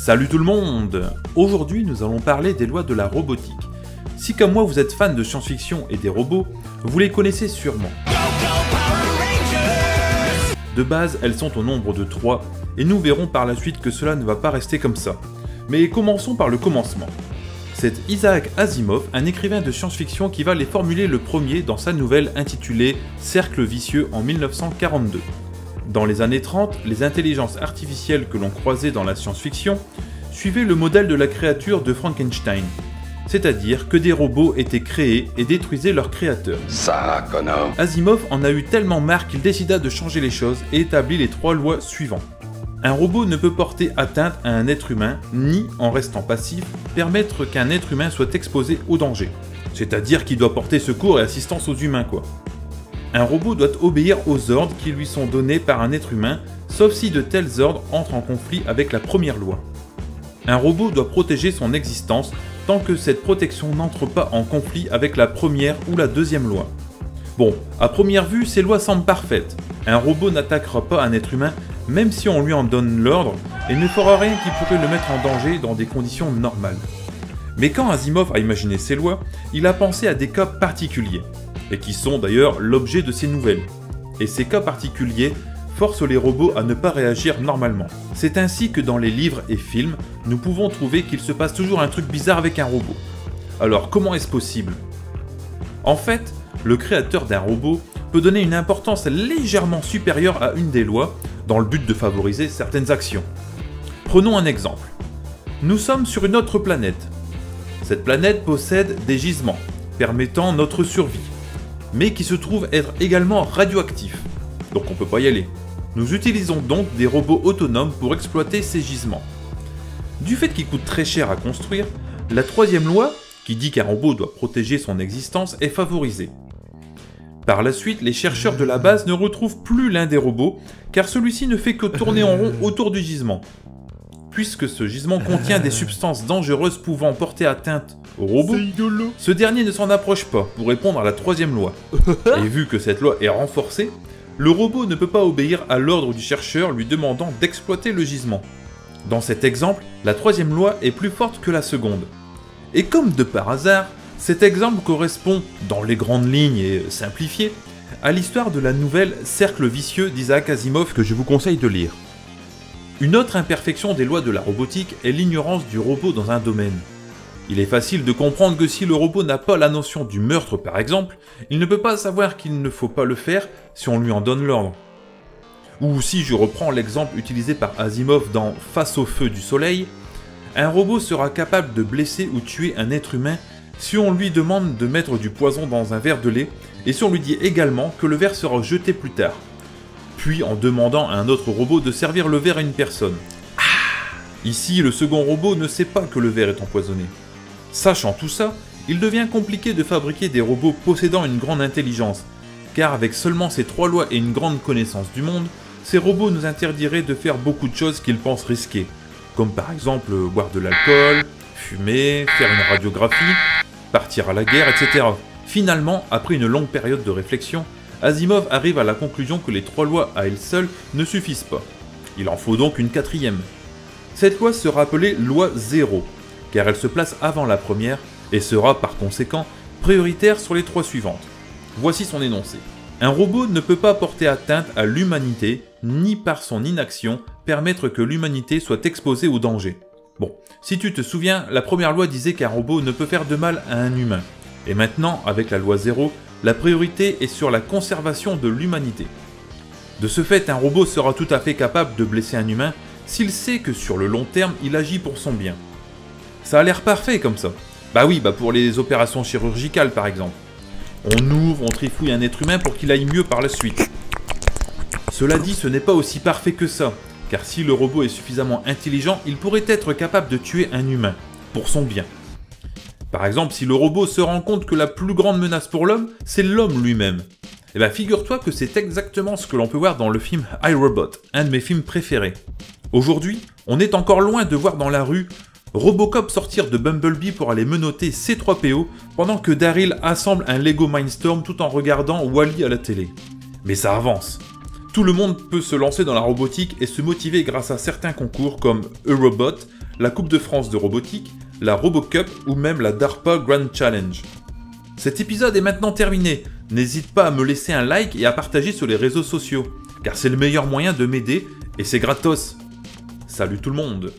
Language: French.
Salut tout le monde! Aujourd'hui nous allons parler des lois de la robotique. Si comme moi vous êtes fan de science-fiction et des robots, vous les connaissez sûrement. De base, elles sont au nombre de 3, et nous verrons par la suite que cela ne va pas rester comme ça. Mais commençons par le commencement. C'est Isaac Asimov, un écrivain de science-fiction qui va les formuler le premier dans sa nouvelle intitulée Cercle vicieux en 1942. Dans les années 30, les intelligences artificielles que l'on croisait dans la science-fiction suivaient le modèle de la créature de Frankenstein, c'est-à-dire que des robots étaient créés et détruisaient leurs créateurs. Ça, connard. Asimov en a eu tellement marre qu'il décida de changer les choses et établit les 3 lois suivantes. Un robot ne peut porter atteinte à un être humain, ni, en restant passif, permettre qu'un être humain soit exposé au danger. C'est-à-dire qu'il doit porter secours et assistance aux humains, quoi. Un robot doit obéir aux ordres qui lui sont donnés par un être humain, sauf si de tels ordres entrent en conflit avec la première loi. Un robot doit protéger son existence tant que cette protection n'entre pas en conflit avec la première ou la deuxième loi. Bon, à première vue, ces lois semblent parfaites. Un robot n'attaquera pas un être humain même si on lui en donne l'ordre et ne fera rien qui pourrait le mettre en danger dans des conditions normales. Mais quand Asimov a imaginé ces lois, il a pensé à des cas particuliers, et qui sont d'ailleurs l'objet de ces nouvelles. Et ces cas particuliers forcent les robots à ne pas réagir normalement. C'est ainsi que dans les livres et films, nous pouvons trouver qu'il se passe toujours un truc bizarre avec un robot. Alors comment est-ce possible ? En fait, le créateur d'un robot peut donner une importance légèrement supérieure à une des lois, dans le but de favoriser certaines actions. Prenons un exemple. Nous sommes sur une autre planète. Cette planète possède des gisements, permettant notre survie, mais qui se trouvent être également radioactifs, donc on peut pas y aller. Nous utilisons donc des robots autonomes pour exploiter ces gisements. Du fait qu'ils coûtent très cher à construire, la 3e loi, qui dit qu'un robot doit protéger son existence, est favorisée. Par la suite, les chercheurs de la base ne retrouvent plus l'un des robots, car celui-ci ne fait que tourner en rond autour du gisement. Puisque ce gisement contient des substances dangereuses pouvant porter atteinte au robot, ce dernier ne s'en approche pas pour répondre à la 3e loi. Et vu que cette loi est renforcée, le robot ne peut pas obéir à l'ordre du chercheur lui demandant d'exploiter le gisement. Dans cet exemple, la 3e loi est plus forte que la seconde. Et comme de par hasard, cet exemple correspond, dans les grandes lignes et simplifié, à l'histoire de la nouvelle Cercle vicieux d'Isaac Asimov que je vous conseille de lire. Une autre imperfection des lois de la robotique est l'ignorance du robot dans un domaine. Il est facile de comprendre que si le robot n'a pas la notion du meurtre par exemple, il ne peut pas savoir qu'il ne faut pas le faire si on lui en donne l'ordre. Ou si je reprends l'exemple utilisé par Asimov dans Face au feu du soleil, un robot sera capable de blesser ou tuer un être humain si on lui demande de mettre du poison dans un verre de lait et si on lui dit également que le verre sera jeté plus tard. Puis en demandant à un autre robot de servir le verre à une personne. Ici, le second robot ne sait pas que le verre est empoisonné. Sachant tout ça, il devient compliqué de fabriquer des robots possédant une grande intelligence, car avec seulement ces 3 lois et une grande connaissance du monde, ces robots nous interdiraient de faire beaucoup de choses qu'ils pensent risquées, comme par exemple boire de l'alcool, fumer, faire une radiographie, partir à la guerre, etc. Finalement, après une longue période de réflexion, Asimov arrive à la conclusion que les 3 lois à elles seules ne suffisent pas. Il en faut donc une 4e. Cette loi sera appelée loi 0, car elle se place avant la première et sera par conséquent prioritaire sur les 3 suivantes. Voici son énoncé. Un robot ne peut pas porter atteinte à l'humanité, ni par son inaction permettre que l'humanité soit exposée au danger. Bon, si tu te souviens, la première loi disait qu'un robot ne peut faire de mal à un humain. Et maintenant, avec la loi 0, la priorité est sur la conservation de l'humanité. De ce fait, un robot sera tout à fait capable de blesser un humain s'il sait que sur le long terme, il agit pour son bien. Ça a l'air parfait comme ça. Bah oui, pour les opérations chirurgicales par exemple. On ouvre, on trifouille un être humain pour qu'il aille mieux par la suite. Cela dit, ce n'est pas aussi parfait que ça, car si le robot est suffisamment intelligent, il pourrait être capable de tuer un humain, pour son bien. Par exemple, si le robot se rend compte que la plus grande menace pour l'homme, c'est l'homme lui-même. Eh bien figure-toi que c'est exactement ce que l'on peut voir dans le film iRobot, un de mes films préférés. Aujourd'hui, on est encore loin de voir dans la rue Robocop sortir de Bumblebee pour aller menotter C3PO pendant que Daryl assemble un Lego Mindstorm tout en regardant Wall-E à la télé. Mais ça avance. Tout le monde peut se lancer dans la robotique et se motiver grâce à certains concours comme Eurobot, la Coupe de France de robotique, la RoboCup ou même la DARPA Grand Challenge. Cet épisode est maintenant terminé. N'hésite pas à me laisser un like et à partager sur les réseaux sociaux, car c'est le meilleur moyen de m'aider et c'est gratos. Salut tout le monde!